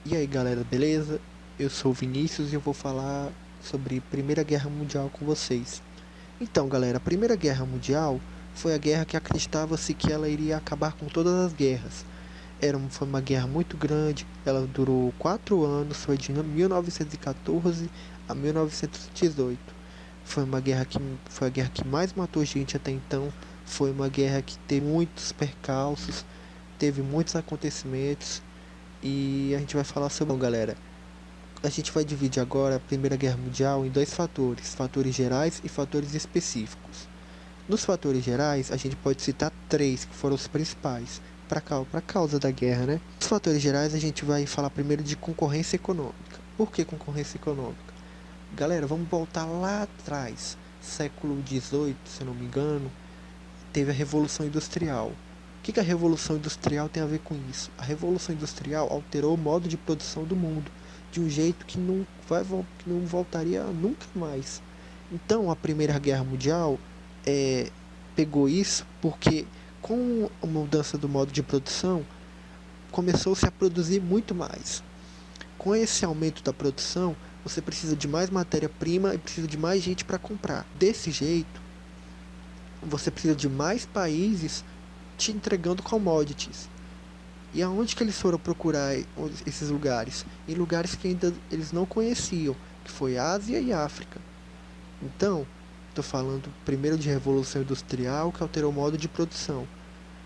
E aí galera, beleza? Eu sou o Vinícius e eu vou falar sobre Primeira Guerra Mundial com vocês. Então galera, a Primeira Guerra Mundial foi a guerra que acreditava-se que ela iria acabar com todas as guerras. Foi uma guerra muito grande, ela durou 4 anos, foi de 1914 a 1918. Foi a guerra que mais matou gente até então, foi uma guerra que teve muitos percalços, teve muitos acontecimentos e a gente vai falar sobre. Bom, galera, a gente vai dividir agora a Primeira Guerra Mundial em dois fatores: fatores gerais e fatores específicos. Nos fatores gerais, a gente pode citar três que foram os principais para causa da guerra, né? Nos fatores gerais, a gente vai falar primeiro de concorrência econômica. Por que concorrência econômica? Galera, vamos voltar lá atrás, século XVIII, se não me engano, teve a Revolução Industrial. O que a Revolução Industrial tem a ver com isso? A Revolução Industrial alterou o modo de produção do mundo de um jeito que não voltaria nunca mais. Então, a Primeira Guerra Mundial é, pegou isso porque, com a mudança do modo de produção, começou-se a produzir muito mais. Com esse aumento da produção, você precisa de mais matéria-prima e precisa de mais gente para comprar. Desse jeito, você precisa de mais países te entregando commodities. E aonde que eles foram procurar esses lugares? Em lugares que ainda eles não conheciam, que foi Ásia e África. Então, estou falando primeiro de Revolução Industrial, que alterou o modo de produção.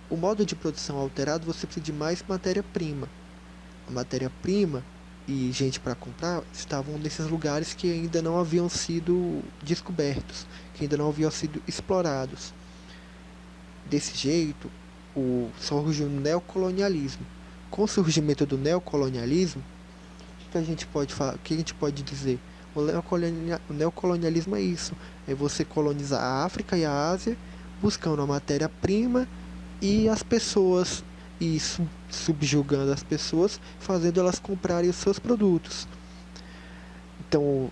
O modo de produção alterado, você precisa de mais matéria-prima. A matéria-prima e gente para comprar estavam nesses lugares que ainda não haviam sido descobertos, que ainda não haviam sido explorados. Desse jeito, surge o neocolonialismo. Com o surgimento do neocolonialismo, o que a gente pode dizer? O neocolonialismo é isso, é você colonizar a África e a Ásia, buscando a matéria-prima e as pessoas, e subjugando as pessoas, fazendo elas comprarem os seus produtos. Então,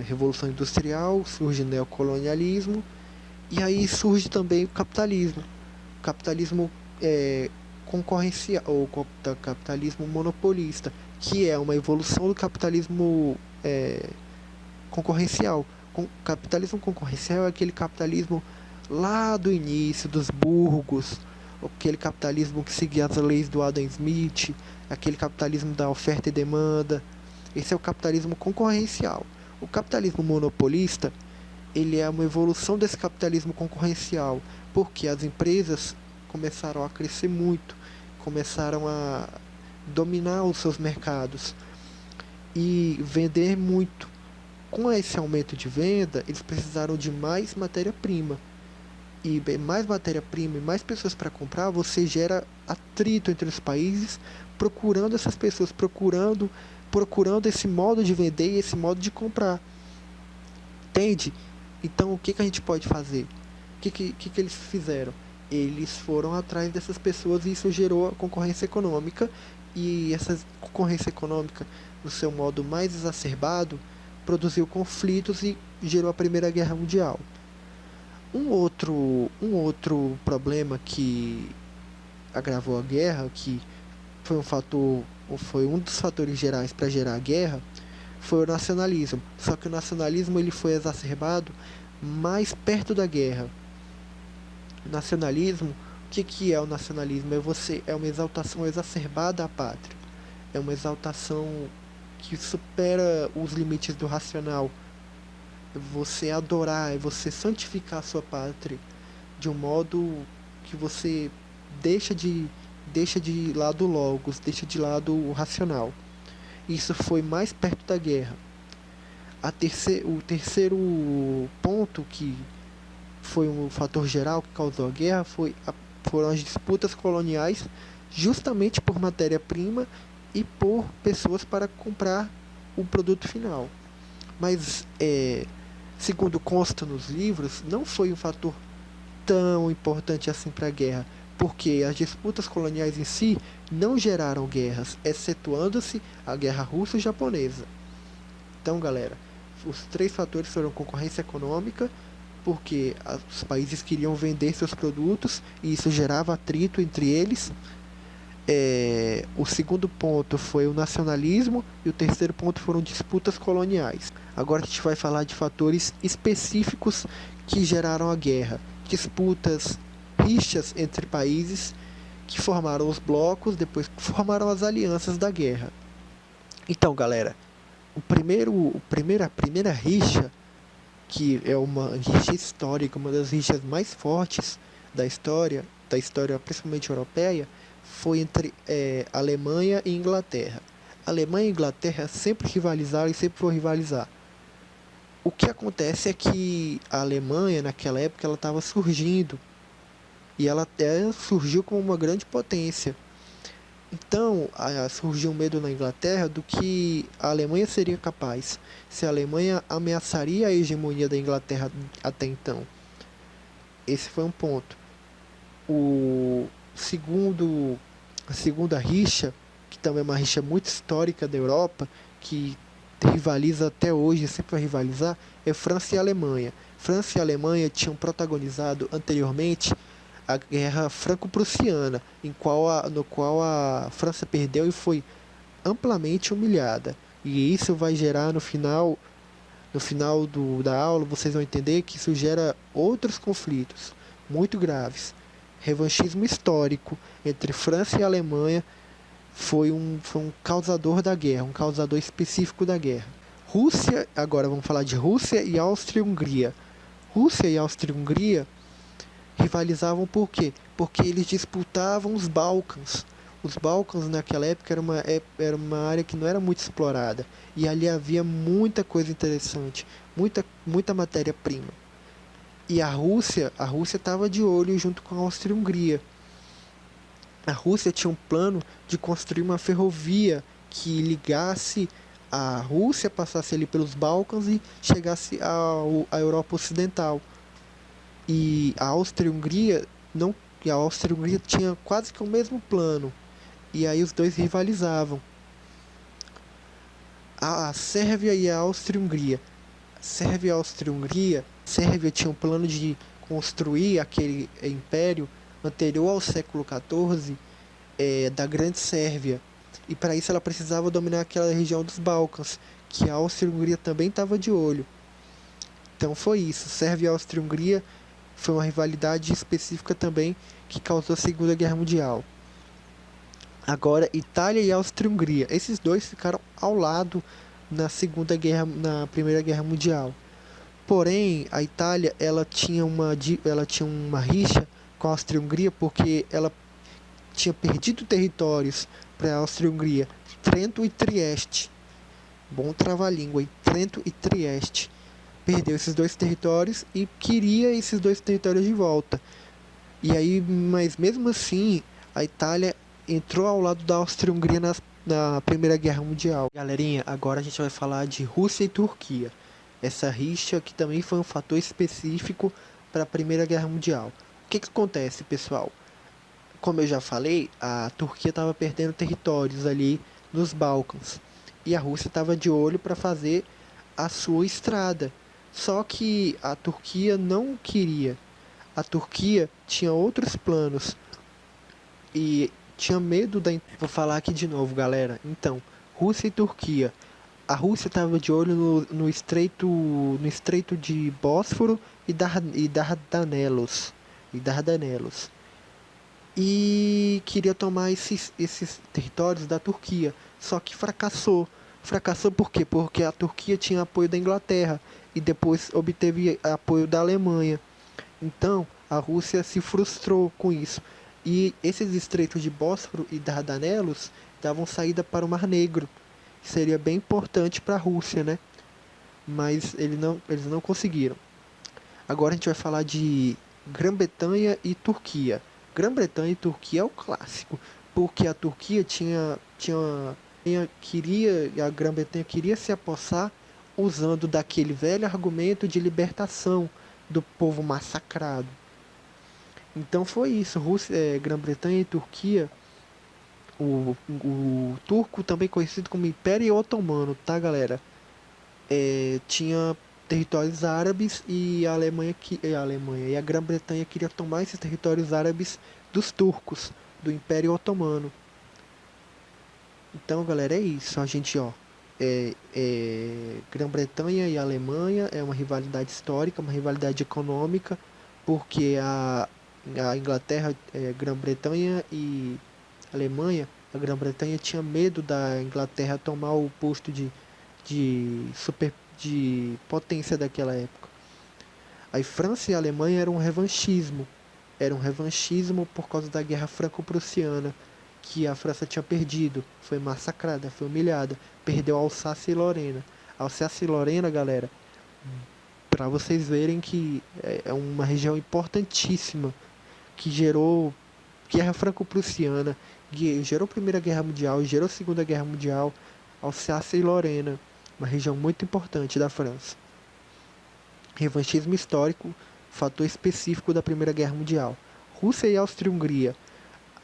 Revolução Industrial, surge o neocolonialismo, e aí surge também o capitalismo. O capitalismo concorrencial, ou capitalismo monopolista, que é uma evolução do capitalismo concorrencial. O capitalismo concorrencial é aquele capitalismo lá do início, dos burgos, aquele capitalismo que seguia as leis do Adam Smith, aquele capitalismo da oferta e demanda. Esse é o capitalismo concorrencial. O capitalismo monopolista, ele é uma evolução desse capitalismo concorrencial, porque as empresas começaram a crescer muito, começaram a dominar os seus mercados e vender muito. Com esse aumento de venda, eles precisaram de mais matéria-prima. E mais matéria-prima e mais pessoas para comprar, você gera atrito entre os países, procurando essas pessoas, procurando esse modo de vender e esse modo de comprar. Entende? Então, o que a gente pode fazer? O que eles fizeram? Eles foram atrás dessas pessoas e isso gerou a concorrência econômica. E essa concorrência econômica, no seu modo mais exacerbado, produziu conflitos e gerou a Primeira Guerra Mundial. Um outro problema que agravou a guerra, que foi um dos fatores gerais para gerar a guerra, foi o nacionalismo. Só que o nacionalismo ele foi exacerbado mais perto da guerra. O nacionalismo, que é o nacionalismo? É uma exaltação exacerbada à pátria. É uma exaltação que supera os limites do racional. É você adorar, é você santificar a sua pátria de um modo que você deixa de deixa de lado o logos, deixa de lado o racional. Isso foi mais perto da guerra. O terceiro ponto que foi um fator geral que causou a guerra foram as disputas coloniais, justamente por matéria-prima e por pessoas para comprar o produto final. Mas, segundo consta nos livros, não foi um fator tão importante assim para a guerra, porque as disputas coloniais em si não geraram guerras, excetuando-se a guerra russo-japonesa. Então, galera, os três fatores foram concorrência econômica, porque os países queriam vender seus produtos e isso gerava atrito entre eles. O segundo ponto foi o nacionalismo e o terceiro ponto foram disputas coloniais. Agora a gente vai falar de fatores específicos que geraram a guerra. Disputas, rixas entre países que formaram os blocos, depois formaram as alianças da guerra. Então, galera, a primeira rixa, que é uma rixa histórica, uma das rixas mais fortes da história principalmente europeia, foi entre Alemanha e Inglaterra. Alemanha e Inglaterra sempre rivalizaram e sempre vão rivalizar. O que acontece é que a Alemanha, naquela época, ela estava surgindo e ela até surgiu como uma grande potência. Então, surgiu um medo na Inglaterra do que a Alemanha seria capaz, se a Alemanha ameaçaria a hegemonia da Inglaterra até então. Esse foi um ponto. O segundo, a segunda rixa, que também é uma rixa muito histórica da Europa, que rivaliza até hoje, sempre vai rivalizar, é França e Alemanha. França e Alemanha tinham protagonizado anteriormente a Guerra Franco-Prussiana, no qual a França perdeu e foi amplamente humilhada. E isso vai gerar no final da aula, vocês vão entender que isso gera outros conflitos muito graves. Revanchismo histórico entre França e Alemanha foi um causador da guerra, um causador específico da guerra. Rússia, agora vamos falar de Rússia e Áustria-Hungria. Rússia e Áustria-Hungria rivalizavam por quê? Porque eles disputavam os Balcãs. Os Balcãs naquela época era uma área que não era muito explorada. E ali havia muita coisa interessante, muita matéria-prima. E a Rússia estava de olho junto com a Áustria-Hungria. A Rússia tinha um plano de construir uma ferrovia que ligasse a Rússia, passasse ali pelos Balcãs e chegasse à Europa Ocidental. E a Áustria-Hungria não, e a Áustria-Hungria tinha quase que o mesmo plano. E aí os dois rivalizavam. A Sérvia e a Áustria-Hungria. Sérvia e a Áustria-Hungria, Sérvia tinha um plano de construir aquele império anterior ao século XIV, da Grande Sérvia. E para isso ela precisava dominar aquela região dos Balcãs, que a Áustria-Hungria também estava de olho. Então foi isso. Sérvia e Áustria-Hungria foi uma rivalidade específica também que causou a Segunda Guerra Mundial. Agora, Itália e Áustria-Hungria. Esses dois ficaram ao lado na Primeira Guerra Mundial. Porém, a Itália ela tinha uma rixa com a Áustria-Hungria porque ela tinha perdido territórios para a Áustria-Hungria, Trento e Trieste. Bom trava-língua, hein? Trento e Trieste. Perdeu esses dois territórios e queria esses dois territórios de volta. E aí, mas mesmo assim, a Itália entrou ao lado da Áustria-Hungria na Primeira Guerra Mundial. Galerinha, agora a gente vai falar de Rússia e Turquia. Essa rixa que também foi um fator específico para a Primeira Guerra Mundial. O que acontece, pessoal? Como eu já falei, a Turquia estava perdendo territórios ali nos Balcãs. E a Rússia estava de olho para fazer a sua estrada. Só que a Turquia não queria. A Turquia tinha outros planos e tinha medo da. Vou falar aqui de novo, galera. Então, Rússia e Turquia. A Rússia estava de olho no estreito de Bósforo e Dardanelos. E queria tomar esses territórios da Turquia. Só que fracassou. Fracassou por quê? Porque a Turquia tinha apoio da Inglaterra e depois obteve apoio da Alemanha. Então, a Rússia se frustrou com isso. E esses estreitos de Bósforo e Dardanelos davam saída para o Mar Negro. Seria bem importante para a Rússia, né? Mas eles não conseguiram. Agora a gente vai falar de Grã-Bretanha e Turquia. Grã-Bretanha e Turquia é o clássico, porque a Turquia a Grã-Bretanha queria se apossar usando daquele velho argumento de libertação do povo massacrado. Então foi isso, Grã-Bretanha e Turquia. O turco, também conhecido como Império Otomano, tá, galera? Tinha territórios árabes e a Grã-Bretanha queria tomar esses territórios árabes dos turcos, do Império Otomano. Então, galera, é isso. A gente, Grã-Bretanha e Alemanha é uma rivalidade histórica, uma rivalidade econômica, porque a Inglaterra, Grã-Bretanha e Alemanha, a Grã-Bretanha tinha medo da Inglaterra tomar o posto de super de potência daquela época. Aí França e Alemanha era um revanchismo por causa da Guerra Franco-Prussiana, que a França tinha perdido, foi massacrada, foi humilhada, perdeu Alsácia e Lorena. Alsácia e Lorena, galera, para vocês verem que é uma região importantíssima que gerou Guerra Franco-Prussiana, gerou Primeira Guerra Mundial, gerou Segunda Guerra Mundial, Alsácia e Lorena, uma região muito importante da França. Revanchismo histórico, fator específico da Primeira Guerra Mundial. Rússia e Áustria-Hungria.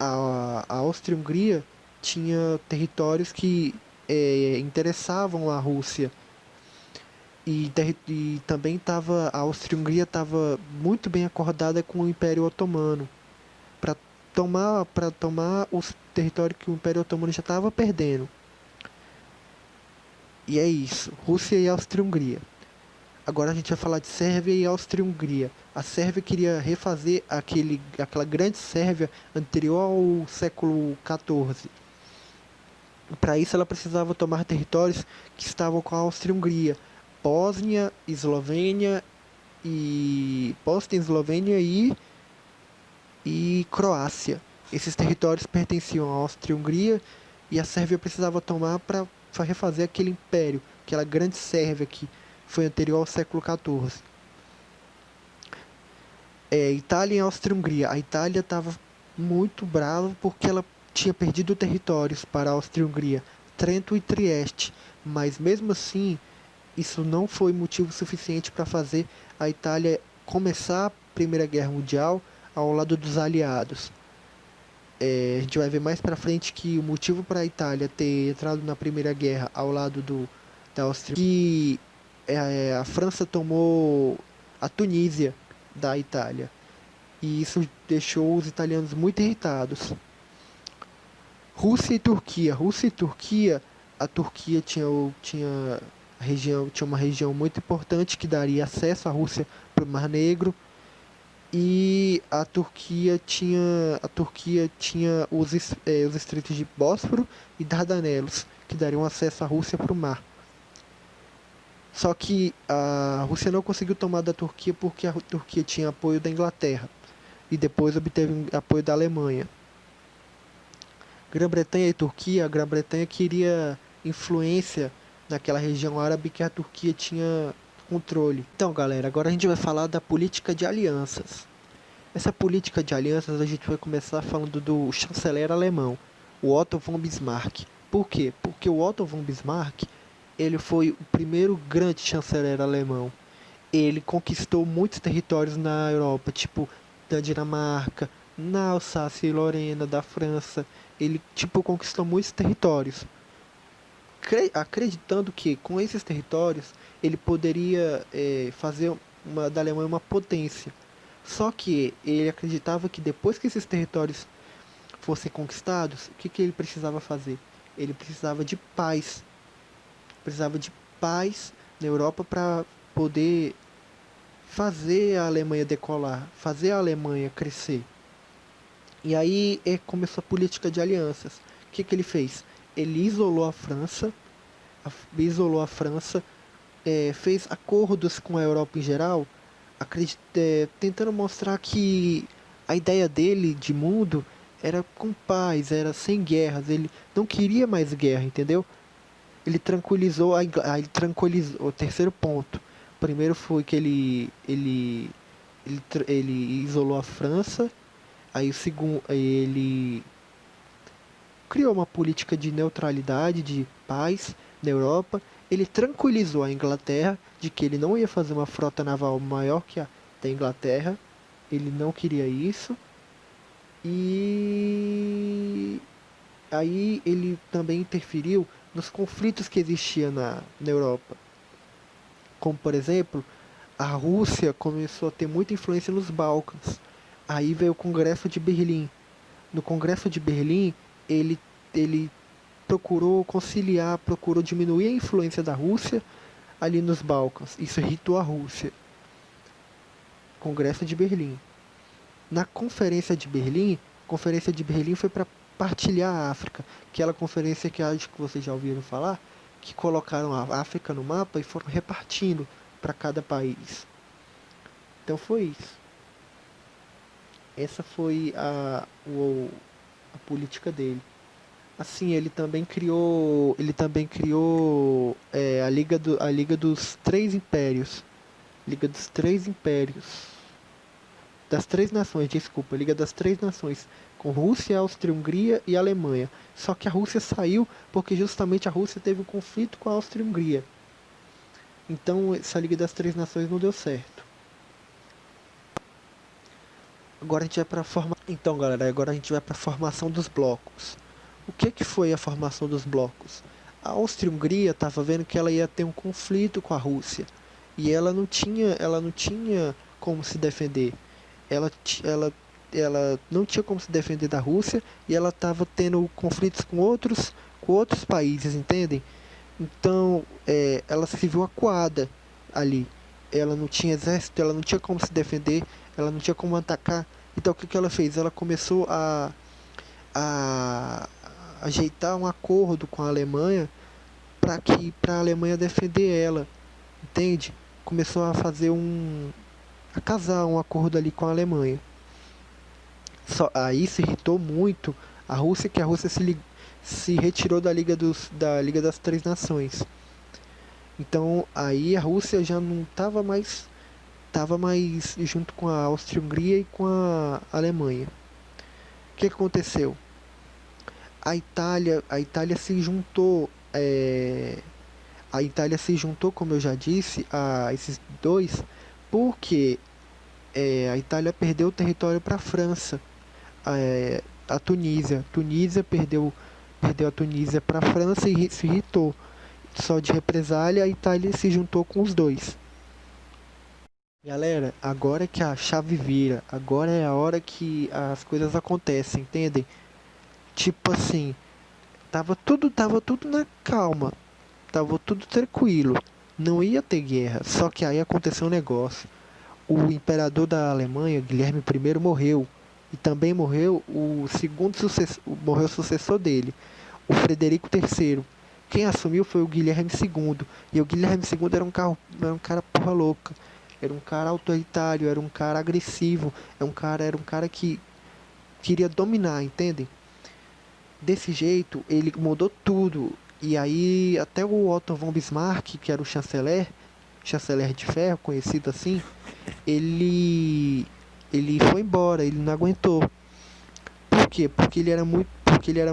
A Áustria-Hungria tinha territórios que interessavam a Rússia e também a Áustria-Hungria estava muito bem acordada com o Império Otomano para tomar os territórios que o Império Otomano já estava perdendo. E é isso, Rússia e Áustria-Hungria. Agora a gente vai falar de Sérvia e Áustria-Hungria. A Sérvia queria refazer aquela grande Sérvia anterior ao século XIV. Para isso ela precisava tomar territórios que estavam com a Áustria-Hungria. Bósnia, Eslovênia e Croácia. Esses territórios pertenciam à Áustria-Hungria e a Sérvia precisava tomar para refazer aquele império, aquela grande Sérvia que foi anterior ao século XIV. Itália e Áustria-Hungria. A Itália estava muito brava porque ela tinha perdido territórios para a Áustria-Hungria, Trento e Trieste, mas mesmo assim isso não foi motivo suficiente para fazer a Itália começar a Primeira Guerra Mundial ao lado dos aliados. A gente vai ver mais para frente que o motivo para a Itália ter entrado na Primeira Guerra ao lado da Áustria que a França tomou a Tunísia da Itália e isso deixou os italianos muito irritados. Rússia e Turquia. A Turquia tinha uma região muito importante que daria acesso à Rússia para o Mar Negro e a Turquia tinha os estreitos de Bósforo e Dardanelos que dariam acesso à Rússia para o mar. Só que a Rússia não conseguiu tomar da Turquia porque a Turquia tinha apoio da Inglaterra e depois obteve apoio da Alemanha. Grã-Bretanha e Turquia, a Grã-Bretanha queria influência naquela região árabe que a Turquia tinha controle. Então, galera, agora a gente vai falar da política de alianças. Essa política de alianças a gente vai começar falando do chanceler alemão, o Otto von Bismarck. Por quê? Porque o Otto von Bismarck ele foi o primeiro grande chanceler alemão. Ele conquistou muitos territórios na Europa, tipo da Dinamarca, na Alsácia e Lorena, da França. Ele conquistou muitos territórios, acreditando que com esses territórios ele poderia fazer da Alemanha uma potência. Só que ele acreditava que depois que esses territórios fossem conquistados, o que ele precisava fazer? Ele precisava de paz. Precisava de paz na Europa para poder fazer a Alemanha decolar, fazer a Alemanha crescer. E aí começou a política de alianças. O que ele fez? Ele isolou a França, fez acordos com a Europa em geral, tentando mostrar que a ideia dele de mundo era com paz, era sem guerras. Ele não queria mais guerra, entendeu? Ele tranquilizou o terceiro ponto. O primeiro foi que ele isolou a França. Aí o segundo, ele criou uma política de neutralidade, de paz na Europa. Ele tranquilizou a Inglaterra de que ele não ia fazer uma frota naval maior que a da Inglaterra. Ele não queria isso. E aí ele também interferiu nos conflitos que existiam na Europa. Como, por exemplo, a Rússia começou a ter muita influência nos Balcãs. Aí veio o Congresso de Berlim. No Congresso de Berlim, ele procurou conciliar, procurou diminuir a influência da Rússia ali nos Balcãs. Isso irritou a Rússia. Congresso de Berlim. Na Conferência de Berlim foi para partilhar a África, aquela conferência que acho que vocês já ouviram falar, que colocaram a África no mapa e foram repartindo para cada país. Então foi isso. Essa foi a política dele. Assim, a Liga dos Três Impérios. Liga dos Três Impérios. Das Três Nações, desculpa, Liga das Três Nações, com Rússia, Áustria-Hungria e Alemanha. Só que a Rússia saiu porque justamente a Rússia teve um conflito com a Áustria-Hungria. Então essa Liga das Três Nações não deu certo. Agora a gente vai para Então, galera, agora a gente vai para a formação dos blocos. O que foi a formação dos blocos? A Áustria-Hungria estava vendo que ela ia ter um conflito com a Rússia e ela não tinha como se defender. Ela não tinha como se defender da Rússia e ela estava tendo conflitos com outros países, entendem? Então, ela se viu acuada ali. Ela não tinha exército, ela não tinha como se defender, ela não tinha como atacar. Então, o que ela fez? Ela começou a ajeitar um acordo com a Alemanha para a Alemanha defender ela, entende? Começou a fazer a casar um acordo ali com a Alemanha. Aí se irritou muito a Rússia, que a Rússia se retirou da Liga das Três Nações. Então aí a Rússia já não estava mais junto com a Áustria-Hungria e com a Alemanha. O que aconteceu? A Itália se juntou, como eu já disse, a esses dois, porque a Itália perdeu o território para a França. A Tunísia perdeu a Tunísia para a França e se irritou. Só de represália, a Itália se juntou com os dois. Galera, agora é que a chave vira, agora é a hora que as coisas acontecem, entendem? Tipo assim, tava tudo na calma, tava tudo tranquilo, não ia ter guerra, só que aí aconteceu um negócio. O imperador da Alemanha, Guilherme I, morreu. E também morreu morreu o sucessor dele, o Frederico III. Quem assumiu foi o Guilherme II. E o Guilherme II era um cara porra louca. Era um cara autoritário, era um cara agressivo, era um cara que queria dominar, entendem? Desse jeito, ele mudou tudo. E aí, até o Otto von Bismarck, que era o chanceler de ferro, conhecido assim, ele foi embora, ele não aguentou. Por quê? Porque ele era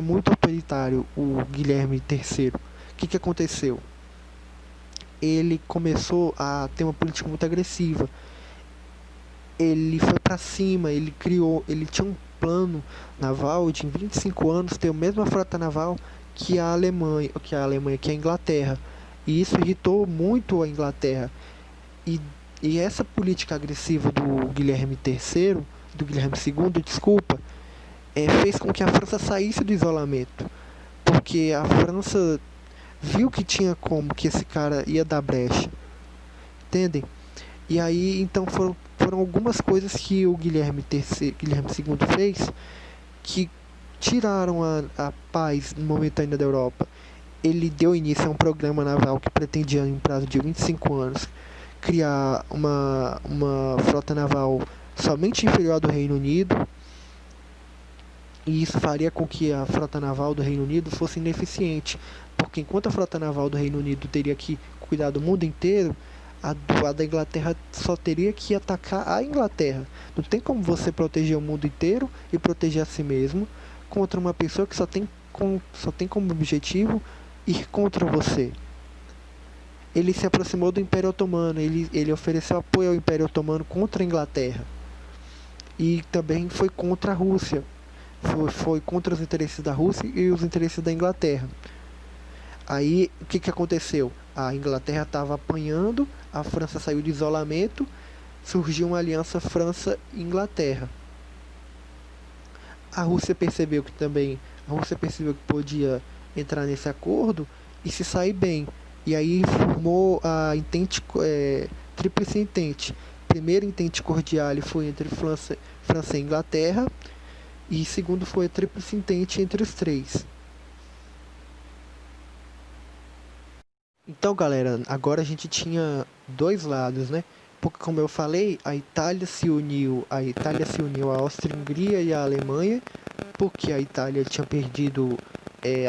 muito autoritário, o Guilherme III. O que aconteceu? Ele começou a ter uma política muito agressiva. Ele foi para cima, ele tinha um plano naval de em 25 anos ter a mesma frota naval que a Inglaterra. E isso irritou muito a Inglaterra. E essa política agressiva do Guilherme II, desculpa, fez com que a França saísse do isolamento. Porque a França viu que que esse cara ia dar brecha. Entendem? E aí, então, foram algumas coisas que o Guilherme II fez que tiraram a paz momentânea da Europa. Ele deu início a um programa naval que pretendia, em prazo de 25 anos, criar uma frota naval somente inferior à do Reino Unido, e isso faria com que a frota naval do Reino Unido fosse ineficiente, porque enquanto a frota naval do Reino Unido teria que cuidar do mundo inteiro, a da Inglaterra só teria que atacar a Inglaterra. Não tem como você proteger o mundo inteiro e proteger a si mesmo contra uma pessoa que só tem como objetivo ir contra você. Ele se aproximou do Império Otomano, ele ofereceu apoio ao Império Otomano contra a Inglaterra. E também foi contra a Rússia. Foi contra os interesses da Rússia e os interesses da Inglaterra. Aí, o que aconteceu? A Inglaterra estava apanhando, a França saiu de isolamento, surgiu uma aliança França e Inglaterra. A Rússia percebeu que podia entrar nesse acordo e se sair bem. E aí formou a Tríplice Entente. Primeiro Entente Cordiale foi entre França e Inglaterra, e segundo foi a Tríplice Entente entre os três. Então, galera, agora a gente tinha dois lados, né? Porque, como eu falei, a Itália se uniu à Áustria-Hungria e à Alemanha, porque a Itália tinha perdido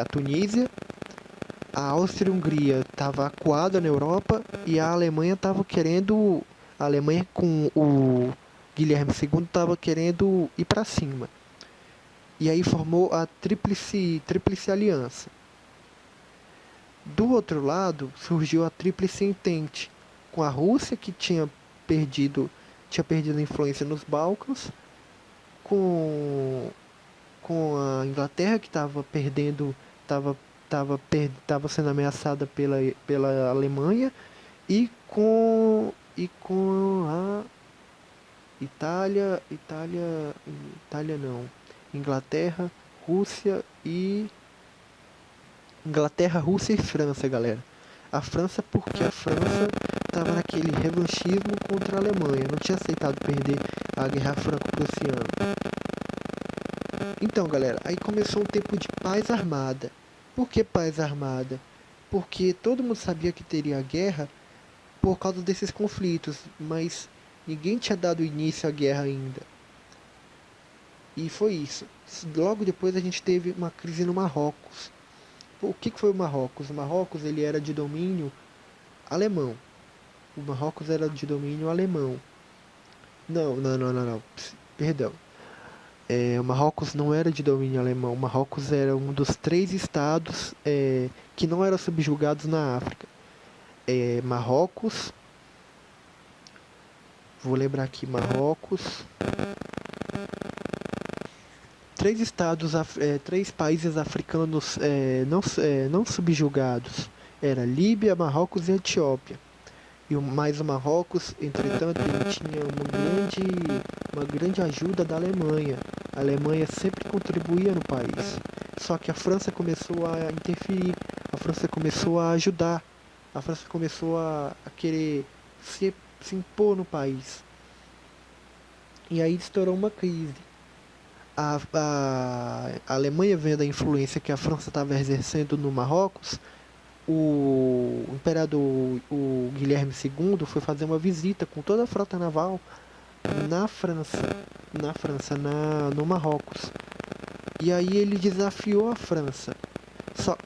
a Tunísia, a Áustria-Hungria estava acuada na Europa e a Alemanha estava querendo, a Alemanha com o Guilherme II estava querendo ir para cima. E aí formou a Tríplice Aliança. Do outro lado, surgiu a Tríplice Entente, com a Rússia, que tinha perdido influência nos Balcãs, com, com a Inglaterra, que estava perdendo, estava sendo ameaçada pela Alemanha, e com a Itália não, Inglaterra, Rússia e Inglaterra, Rússia e França, galera. A França, porque a França estava naquele revanchismo contra a Alemanha, não tinha aceitado perder a Guerra Franco-Prussiana. Então, galera, aí começou um tempo de paz armada. Por que paz armada? Porque todo mundo sabia que teria guerra por causa desses conflitos, mas ninguém tinha dado início à guerra ainda. E foi isso. Logo depois a gente teve uma crise no Marrocos. O que foi o Marrocos? O Marrocos ele era de domínio alemão. O Marrocos era de domínio alemão. Não, não, não, não, não. Perdão. O Marrocos não era de domínio alemão. O Marrocos era um dos três estados que não eram subjugados na África. Marrocos, vou lembrar aqui, Marrocos. Três países africanos não subjugados. Era Líbia, Marrocos e Etiópia. Mais o Marrocos, entretanto, ele tinha uma grande ajuda da Alemanha. A Alemanha sempre contribuía no país. Só que a França começou a interferir, a França começou a ajudar, a França começou a querer se impor no país. E aí estourou uma crise. A Alemanha, vendo a influência que a França estava exercendo no Marrocos, o imperador, o Guilherme II, foi fazer uma visita com toda a frota naval na França, no Marrocos. E aí ele desafiou a França.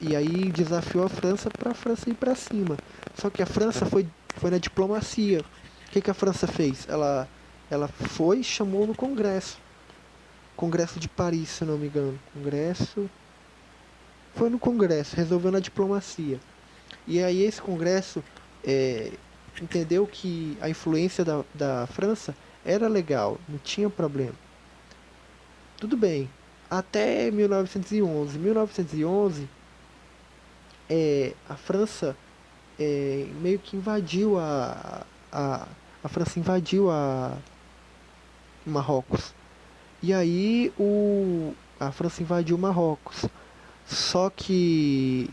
E aí desafiou a França para a França ir para cima. Só que a França foi na diplomacia. O que a França fez? Ela foi e chamou no Congresso de Paris, se não me engano. Foi no Congresso, resolveu na diplomacia. E aí esse Congresso entendeu que a influência da França era legal, não tinha problema. Tudo bem, até 1911. 1911, a França meio que invadiu a França invadiu a Marrocos. E aí a França invadiu Marrocos. Só que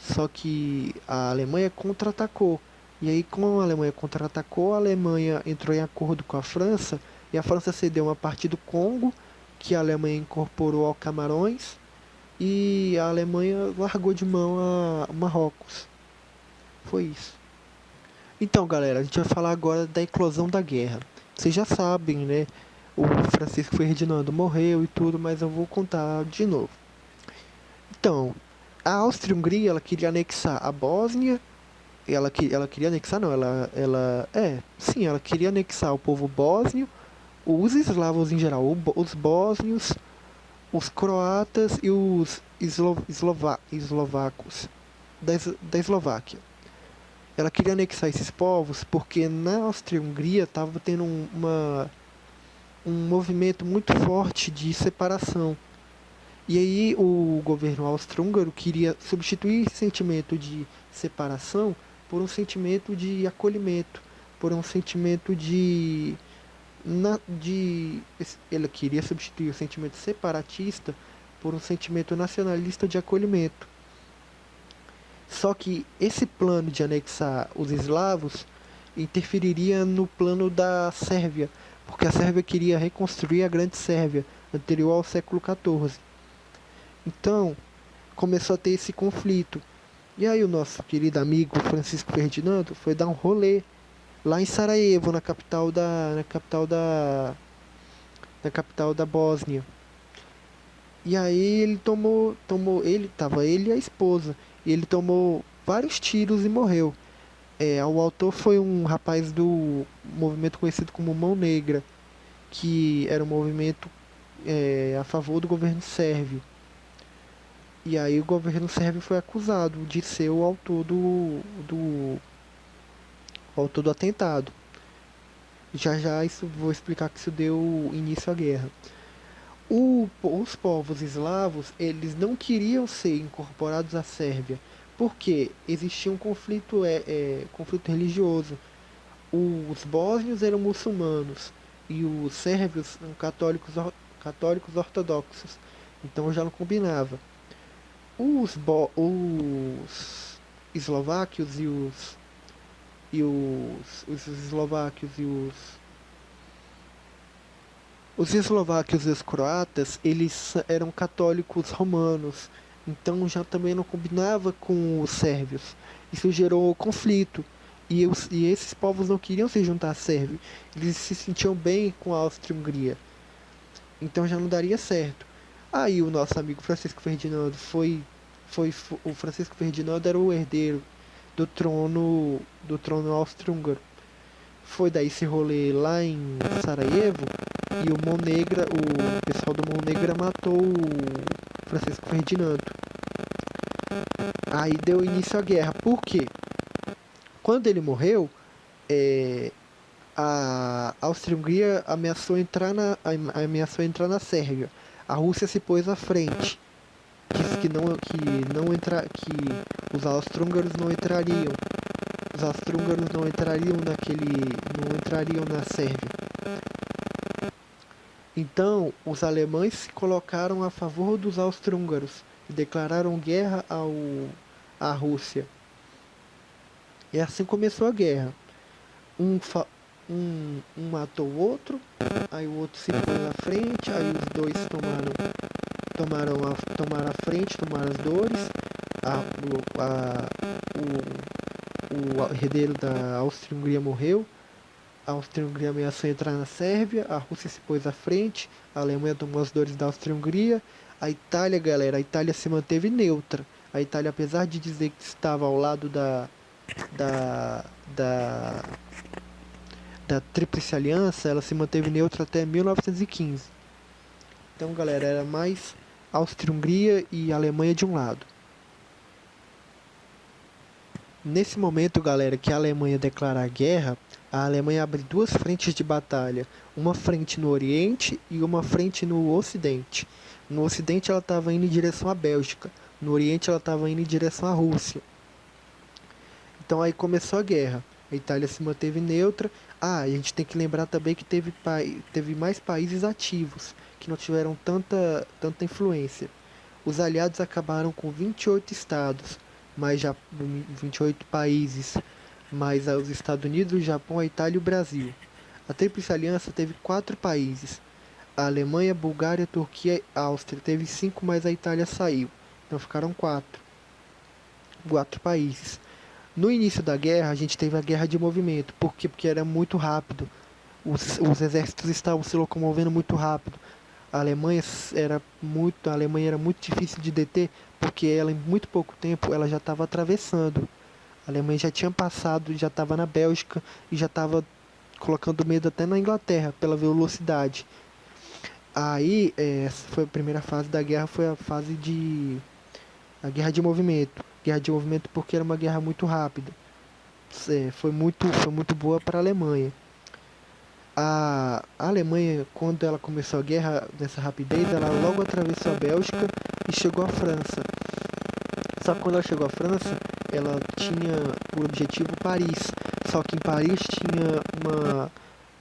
Só que a Alemanha contra-atacou. E aí, como a Alemanha contra-atacou, a Alemanha entrou em acordo com a França e a França cedeu uma parte do Congo, que a Alemanha incorporou ao Camarões, e a Alemanha largou de mão a Marrocos. Foi isso. Então, galera, a gente vai falar agora da eclosão da guerra. Vocês já sabem, né? O Francisco Ferdinando morreu e tudo, mas eu vou contar de novo. Então, a Áustria-Hungria ela queria anexar a Bósnia. Ela queria anexar, não, ela queria anexar o povo bósnio, os eslavos em geral, os bósnios, os croatas e os eslovacos da Eslováquia. Ela queria anexar esses povos porque na Áustria-Hungria estava tendo um movimento muito forte de separação. E aí o governo austro-húngaro queria substituir esse sentimento de separação por um sentimento de acolhimento, por um sentimento ele queria substituir o sentimento separatista por um sentimento nacionalista de acolhimento. Só que esse plano de anexar os eslavos interferiria no plano da Sérvia, porque a Sérvia queria reconstruir a Grande Sérvia, anterior ao século XIV. Então, começou a ter esse conflito. E aí o nosso querido amigo Francisco Ferdinando foi dar um rolê lá em Sarajevo, na capital da Bósnia. E aí ele tava ele e a esposa, e ele tomou vários tiros e morreu. O autor foi um rapaz do movimento conhecido como Mão Negra, que era um movimento a favor do governo sérvio. E aí o governo sérvio foi acusado de ser o autor do atentado. Já já isso vou explicar que isso deu início à guerra. Os povos eslavos, eles não queriam ser incorporados à Sérvia, porque existia um conflito religioso. Os bósnios eram muçulmanos e os sérvios eram católicos ortodoxos, então já não combinava. Os eslováquios os eslováquios e os eslováquios e os croatas, eles eram católicos romanos, então já também não combinava com os sérvios. Isso gerou conflito. E esses povos não queriam se juntar à Sérvia. Eles se sentiam bem com a Áustria-Hungria. Então já não daria certo. Aí o nosso amigo Francisco Ferdinando o Francisco Ferdinando era o herdeiro do trono austro-húngaro. Foi daí esse rolê lá em Sarajevo e o pessoal do Mão Negra matou o Francisco Ferdinando. Aí deu início à guerra. Por quê? Quando ele morreu, a Áustria-Hungria ameaçou entrar na Sérvia. A Rússia se pôs à frente. Disse que os austro-húngaros não entrariam. Os austro-húngaros não entrariam na Sérvia. Então, os alemães se colocaram a favor dos austro-húngaros e declararam guerra à Rússia. E assim começou a guerra. Um matou o outro, aí o outro se pôs na frente, aí os dois tomaram a frente, tomaram as dores. O herdeiro da Áustria-Hungria morreu. A Áustria-Hungria ameaçou entrar na Sérvia, a Rússia se pôs à frente, a Alemanha tomou as dores da Áustria-Hungria. A Itália, galera, a Itália se manteve neutra. A Itália, apesar de dizer que estava ao lado da, da Tríplice Aliança, ela se manteve neutra até 1915. Então, galera, era mais Áustria-Hungria e Alemanha de um lado. Nesse momento, galera, que a Alemanha declara a guerra, a Alemanha abre duas frentes de batalha, uma frente no Oriente e uma frente no Ocidente. No Ocidente ela estava indo em direção à Bélgica, no Oriente ela estava indo em direção à Rússia. Então aí começou a guerra. A Itália se manteve neutra. A gente tem que lembrar também que teve mais países ativos, que não tiveram tanta influência. Os aliados acabaram com 28 estados, mais já 28 países, mais os Estados Unidos, o Japão, a Itália e o Brasil. A Tríplice Aliança teve 4 países. A Alemanha, a Bulgária, a Turquia e a Áustria. Teve 5, mas a Itália saiu. Então ficaram 4 países. No início da guerra, a gente teve a guerra de movimento. Por quê? Porque era muito rápido. Os exércitos estavam se locomovendo muito rápido. A Alemanha era muito difícil de deter, porque ela em muito pouco tempo ela já estava atravessando. A Alemanha já tinha passado, já estava na Bélgica e já estava colocando medo até na Inglaterra pela velocidade. Aí, essa foi a primeira fase da guerra, foi a guerra de movimento. Guerra de movimento porque era uma guerra muito rápida. Foi muito boa para a Alemanha. A Alemanha, quando ela começou a guerra nessa rapidez, ela logo atravessou a Bélgica e chegou à França. Só que quando ela chegou à França, ela tinha por objetivo Paris. Só que em Paris tinha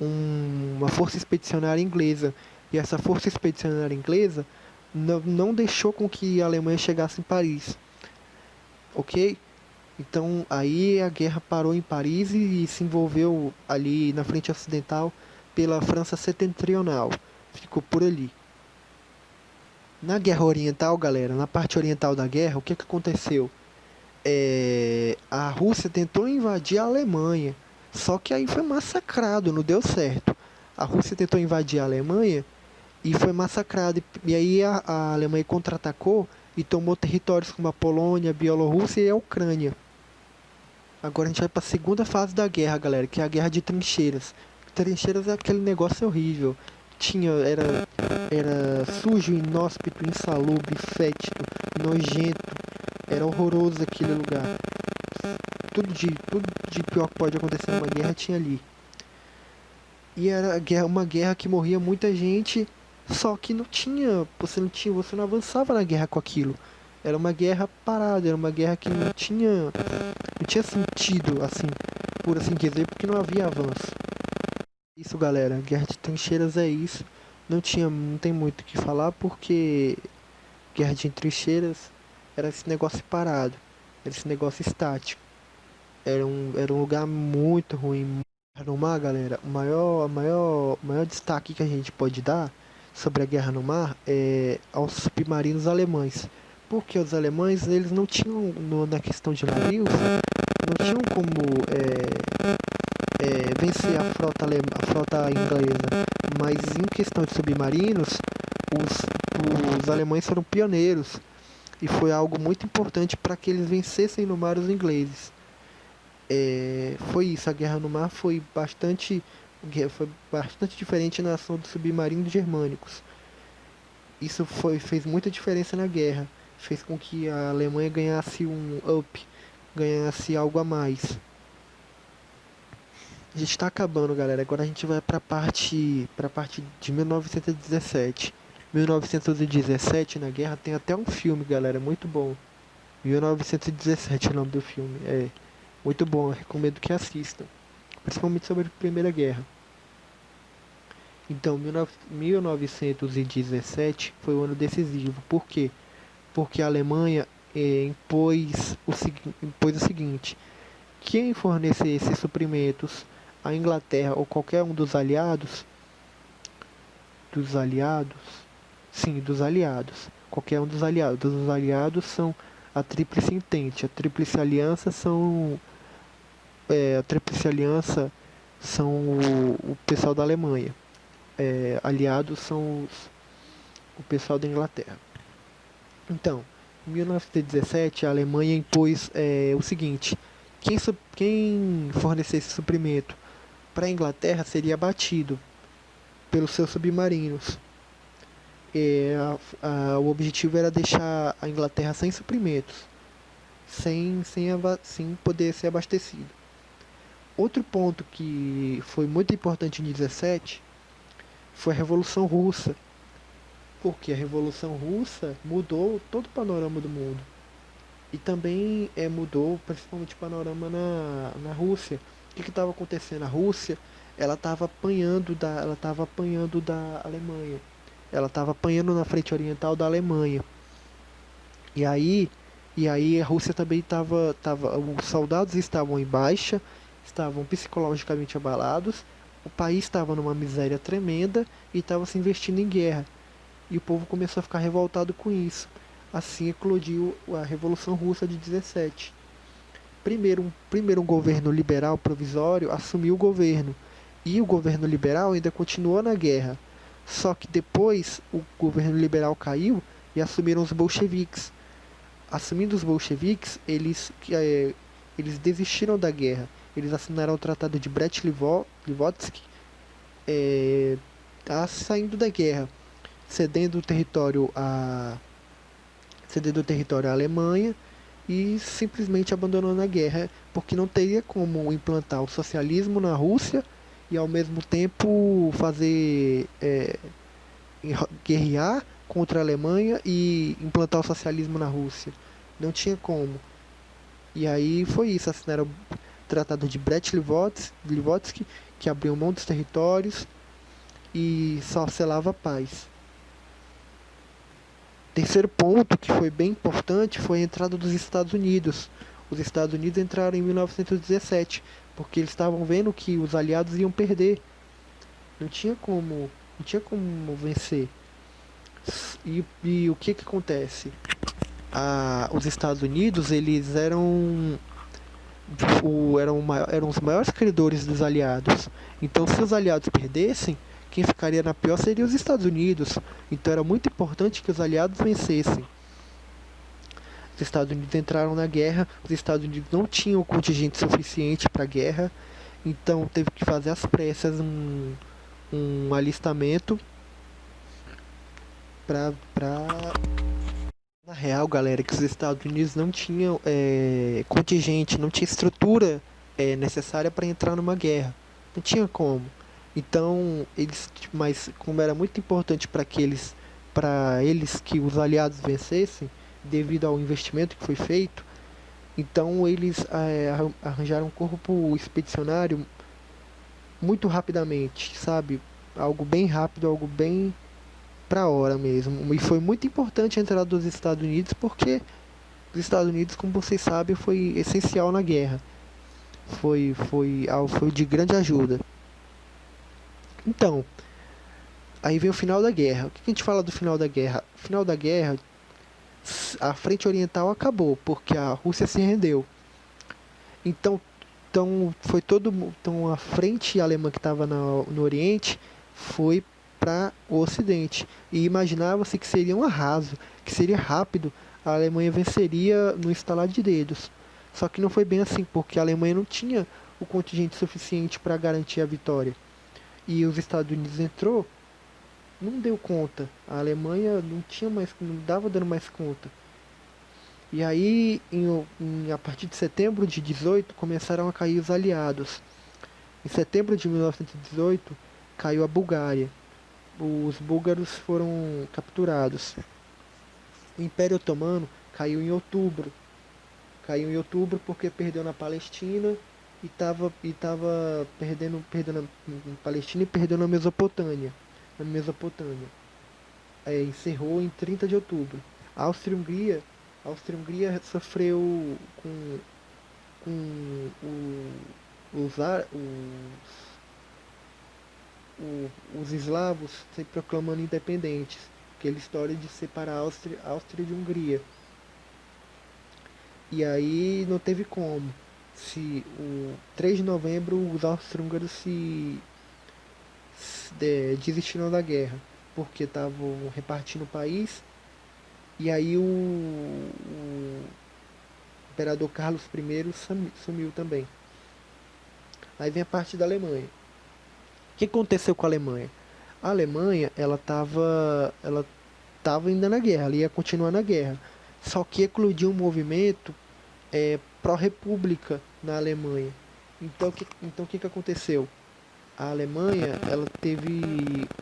uma força expedicionária inglesa. E essa força expedicionária inglesa não deixou com que a Alemanha chegasse em Paris, ok? Então aí a guerra parou em Paris e se envolveu ali na frente ocidental pela França setentrional. Ficou por ali. Na Guerra Oriental, galera, na parte oriental da guerra, o que aconteceu? A Rússia tentou invadir a Alemanha, só que aí foi massacrado, não deu certo. A Rússia tentou invadir a Alemanha e foi massacrada. E aí a Alemanha contra-atacou e tomou territórios como a Polônia, a Bielorrússia e a Ucrânia. Agora a gente vai para a segunda fase da guerra, galera, que é a guerra de trincheiras. Trincheiras é aquele negócio horrível. Era sujo, inóspito, insalubre, fétido, nojento. Era horroroso aquele lugar. Tudo de pior que pode acontecer numa guerra tinha ali. E era uma guerra que morria muita gente, só que você não avançava na guerra com aquilo. Era uma guerra parada, era uma guerra que não tinha sentido, assim, por assim dizer, porque não havia avanço. Isso, galera, guerra de trincheiras é isso. Não tem muito o que falar, porque guerra de trincheiras era esse negócio parado, era esse negócio estático. Era um lugar muito ruim. Guerra no mar, galera, o maior destaque que a gente pode dar sobre a guerra no mar é aos submarinos alemães. Porque os alemães, eles não tinham, na questão de navios, não tinham como vencer a frota inglesa. Mas em questão de submarinos, os alemães foram pioneiros. E foi algo muito importante para que eles vencessem no mar os ingleses. Foi isso, a guerra no mar foi bastante diferente na ação dos submarinos germânicos. Isso fez muita diferença na guerra, fez com que a Alemanha ganhasse um up, ganhasse algo a mais. A gente está acabando, galera. Agora a gente vai para a parte de 1917. 1917 na guerra tem até um filme, galera, muito bom. 1917 é o nome do filme. Muito bom, eu recomendo que assistam, principalmente sobre a Primeira Guerra. Então, 1917 foi o ano decisivo. Por quê? Porque a Alemanha impôs o seguinte: quem fornecer esses suprimentos à Inglaterra ou qualquer um dos aliados, sim, dos aliados, qualquer um dos aliados são a Tríplice Entente, a Tríplice Aliança são o pessoal da Alemanha. Aliados são o pessoal da Inglaterra. Então, em 1917, a Alemanha impôs o seguinte: quem fornecesse suprimento para a Inglaterra seria abatido pelos seus submarinos. O objetivo era deixar a Inglaterra sem suprimentos, sem poder ser abastecido. Outro ponto que foi muito importante em 17 foi a Revolução Russa, porque a Revolução Russa mudou todo o panorama do mundo. E também mudou principalmente o panorama na Rússia. O que estava acontecendo? A Rússia ela estava apanhando da Alemanha. Ela estava apanhando na frente oriental da Alemanha. E aí, a Rússia também os soldados estavam em baixa, estavam psicologicamente abalados, o país estava numa miséria tremenda e estava se investindo em guerra. E o povo começou a ficar revoltado com isso. Assim eclodiu a Revolução Russa de 17. Primeiro um governo liberal provisório assumiu o governo. E o governo liberal ainda continuou na guerra. Só que depois o governo liberal caiu e assumiram os bolcheviques. Assumindo os bolcheviques, eles desistiram da guerra. Eles assinaram o Tratado de Brest-Litovsk, saindo da guerra, cedendo o território à Alemanha e simplesmente abandonando a guerra, porque não teria como implantar o socialismo na Rússia e ao mesmo tempo guerrear contra a Alemanha e implantar o socialismo na Rússia. Não tinha como. E aí foi isso, assinaram o Tratado de Brest-Litovsk, que abriu mão dos territórios e só selava a paz. Terceiro ponto que foi bem importante foi a entrada dos Estados Unidos. Os Estados Unidos entraram em 1917, porque eles estavam vendo que os aliados iam perder. Não tinha como, não tinha como vencer. E o que que acontece? Os Estados Unidos, eles eram os maiores credores dos aliados. Então, se os aliados perdessem, quem ficaria na pior seria os Estados Unidos. Então, era muito importante que os aliados vencessem. Os Estados Unidos entraram na guerra, os Estados Unidos não tinham o contingente suficiente para a guerra, então teve que fazer às pressas um alistamento para. Na real, galera, que os Estados Unidos não tinham contingente, não tinha estrutura necessária para entrar numa guerra. Não tinha como. Então, mas como era muito importante para eles que os aliados vencessem, devido ao investimento que foi feito, então eles arranjaram um corpo expedicionário muito rapidamente, sabe? Algo bem rápido, algo bem pra hora mesmo. E foi muito importante a entrada dos Estados Unidos, porque os Estados Unidos, como vocês sabem, foi essencial na guerra. Foi de grande ajuda. Então, aí vem o final da guerra. O que a gente fala do final da guerra? O final da guerra, a frente oriental acabou, porque a Rússia se rendeu. Então, então a frente alemã que estava no Oriente foi para o Ocidente. E imaginava-se que seria um arraso, que seria rápido, a Alemanha venceria no estalar de dedos. Só que não foi bem assim, porque a Alemanha não tinha o contingente suficiente para garantir a vitória. E os Estados Unidos entrou, não deu conta. A Alemanha não tinha mais, não dava dando mais conta. E aí, a partir de setembro de 18, começaram a cair os aliados. Em setembro de 1918, caiu a Bulgária. Os búlgaros foram capturados. O Império Otomano caiu em outubro. Caiu em outubro porque perdeu na Palestina e tava perdendo na Palestina e perdeu na Mesopotâmia. Na Mesopotâmia. Encerrou em 30 de outubro. A Áustria-Hungria sofreu com os, os eslavos se proclamando independentes. Aquela história de separar a Áustria de Hungria. E aí não teve como. O 3 de novembro os austro-húngaros desistiram da guerra, porque estavam repartindo o país. E aí o imperador Carlos I sumiu também. Aí vem a parte da Alemanha. O que aconteceu com a Alemanha? A Alemanha, ela tava ainda na guerra, ela ia continuar na guerra. Só que eclodiu um movimento pró-república na Alemanha. Então o que aconteceu? A Alemanha, ela teve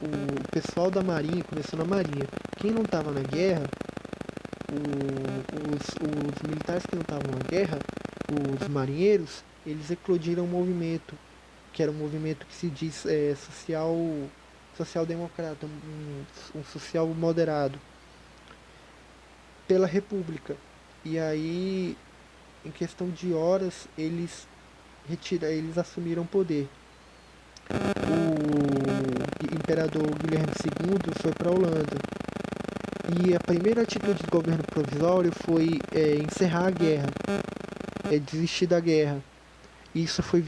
o pessoal da Marinha, começou na Marinha. Quem não estava na guerra, os militares que não estavam na guerra, os marinheiros, eles eclodiram um movimento, que era um movimento que se diz social-democrata, um social moderado, pela República. E aí, em questão de horas, eles assumiram o poder. O imperador Guilherme II foi para a Holanda. E a primeira atitude do governo provisório foi encerrar a guerra, desistir da guerra. Isso foi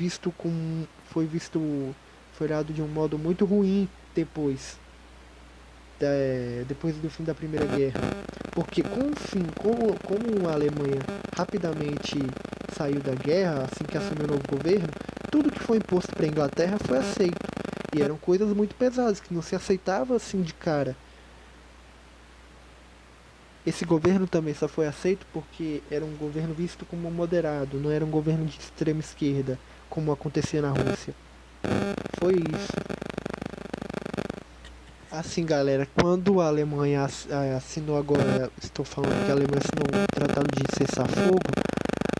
dado de um modo muito ruim depois do fim da Primeira Guerra. Porque como a Alemanha rapidamente saiu da guerra, assim que assumiu o novo governo, tudo que foi imposto para a Inglaterra foi aceito. E eram coisas muito pesadas, que não se aceitava assim de cara. Esse governo também só foi aceito porque era um governo visto como moderado, não era um governo de extrema esquerda, como acontecia na Rússia. Foi isso. Assim, galera, quando a Alemanha assinou agora, estou falando que a Alemanha assinou o Tratado de Cessar-Fogo,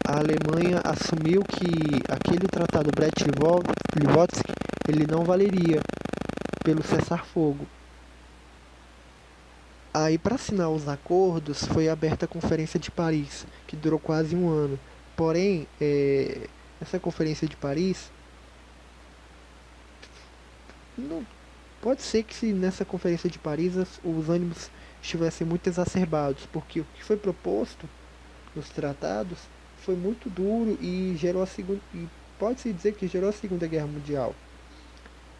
a Alemanha assumiu que aquele tratado Brest-Litovsk, ele não valeria pelo cessar-fogo. Aí, para assinar os acordos, foi aberta a Conferência de Paris, que durou quase um ano. Porém, essa Conferência de Paris, não, pode ser que se nessa Conferência de Paris os ânimos estivessem muito exacerbados, porque o que foi proposto nos tratados foi muito duro e gerou a segunda, e pode-se dizer que gerou a Segunda Guerra Mundial.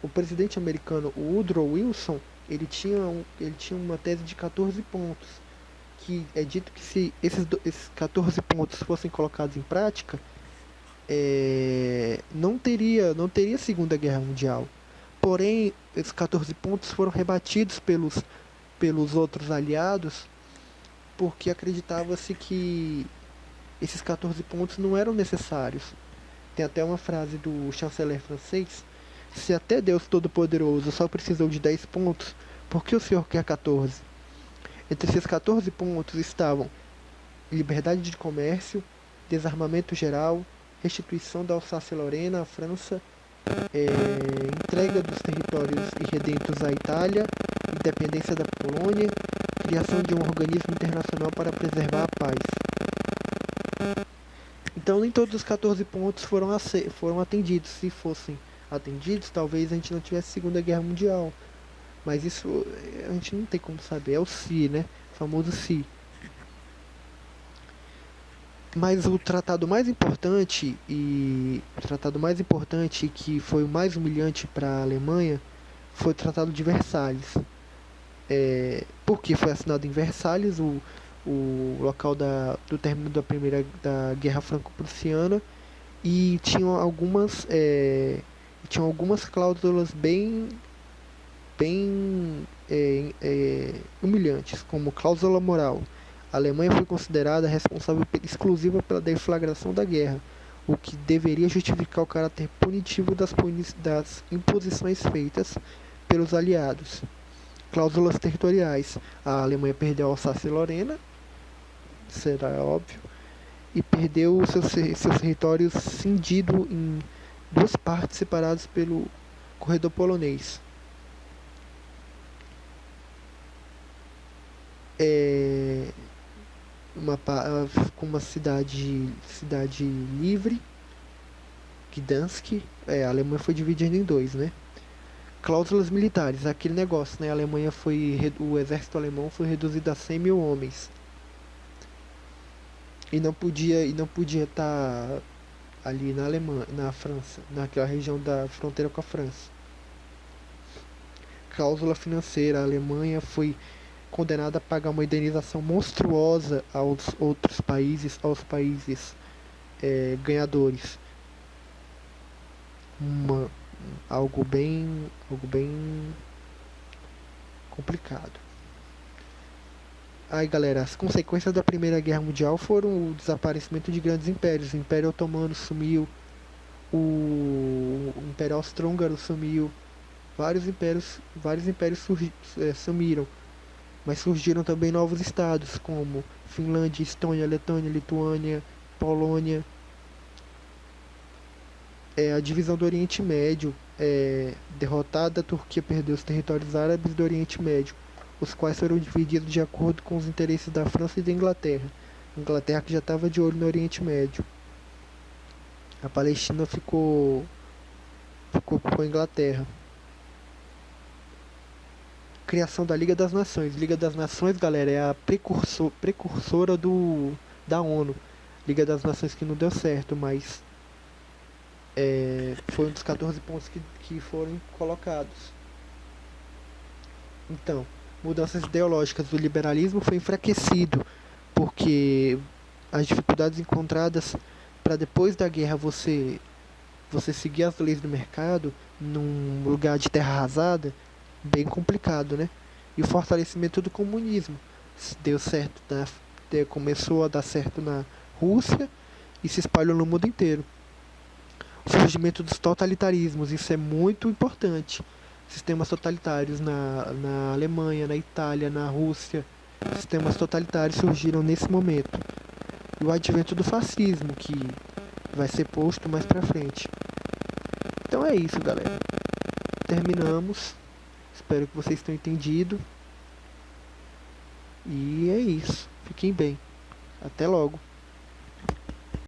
O presidente americano Woodrow Wilson, ele tinha uma tese de 14 pontos, que é dito que se esses 14 pontos fossem colocados em prática, não teria Segunda Guerra Mundial. Porém, esses 14 pontos foram rebatidos pelos outros aliados, porque acreditava-se que esses 14 pontos não eram necessários. Tem até uma frase do chanceler francês: se até Deus Todo-Poderoso só precisou de 10 pontos, por que o senhor quer 14? Entre esses 14 pontos estavam liberdade de comércio, desarmamento geral, restituição da Alsácia-Lorena à França, entrega dos territórios irredentos à Itália, independência da Polônia, criação de um organismo internacional para preservar a paz. Então nem todos os 14 pontos foram atendidos. Se fossem atendidos, talvez a gente não tivesse Segunda Guerra Mundial. Mas isso a gente não tem como saber. É o se, né? O famoso se. Mas o tratado mais importante que foi o mais humilhante para a Alemanha foi o Tratado de Versalhes. Porque foi assinado em Versalhes, o local do término da Guerra Franco-Prussiana, e tinham algumas cláusulas bem humilhantes, como cláusula moral. A Alemanha foi considerada responsável exclusiva pela deflagração da guerra, o que deveria justificar o caráter punitivo das imposições feitas pelos aliados. Cláusulas territoriais. A Alemanha perdeu a Alsácia-Lorena, será óbvio, e perdeu seus territórios cindido em duas partes separadas pelo corredor polonês. Com uma cidade livre, Gdansk. A Alemanha foi dividida em dois, né? Cláusulas militares, aquele negócio, né? O exército alemão foi reduzido a 100 mil homens. E não podia estar ali na Alemanha, na França, naquela região da fronteira com a França. Cláusula financeira, a Alemanha foi condenada a pagar uma indenização monstruosa aos outros países, ganhadores. Algo bem complicado. Aí, galera, as consequências da Primeira Guerra Mundial foram o desaparecimento de grandes impérios. O Império Otomano sumiu, o Império Austro-Húngaro sumiu, vários impérios sumiram, mas surgiram também novos estados, como Finlândia, Estônia, Letônia, Lituânia, Polônia. A divisão do Oriente Médio, derrotada, a Turquia perdeu os territórios árabes do Oriente Médio, os quais foram divididos de acordo com os interesses da França e da Inglaterra. A Inglaterra que já estava de olho no Oriente Médio. A Palestina ficou com a Inglaterra. Criação da Liga das Nações. Liga das Nações, galera, é a precursora da ONU. Liga das Nações que não deu certo, mas foi um dos 14 pontos que foram colocados. Então, mudanças ideológicas. O liberalismo foi enfraquecido, porque as dificuldades encontradas para depois da guerra você seguir as leis do mercado num lugar de terra arrasada, bem complicado, né? E o fortalecimento do comunismo deu certo, começou a dar certo na Rússia e se espalhou no mundo inteiro. O surgimento dos totalitarismos, isso é muito importante. Sistemas totalitários na Alemanha, na Itália, na Rússia. Sistemas totalitários surgiram nesse momento. E o advento do fascismo, que vai ser posto mais pra frente. Então é isso, galera. Terminamos. Espero que vocês tenham entendido. E é isso. Fiquem bem. Até logo.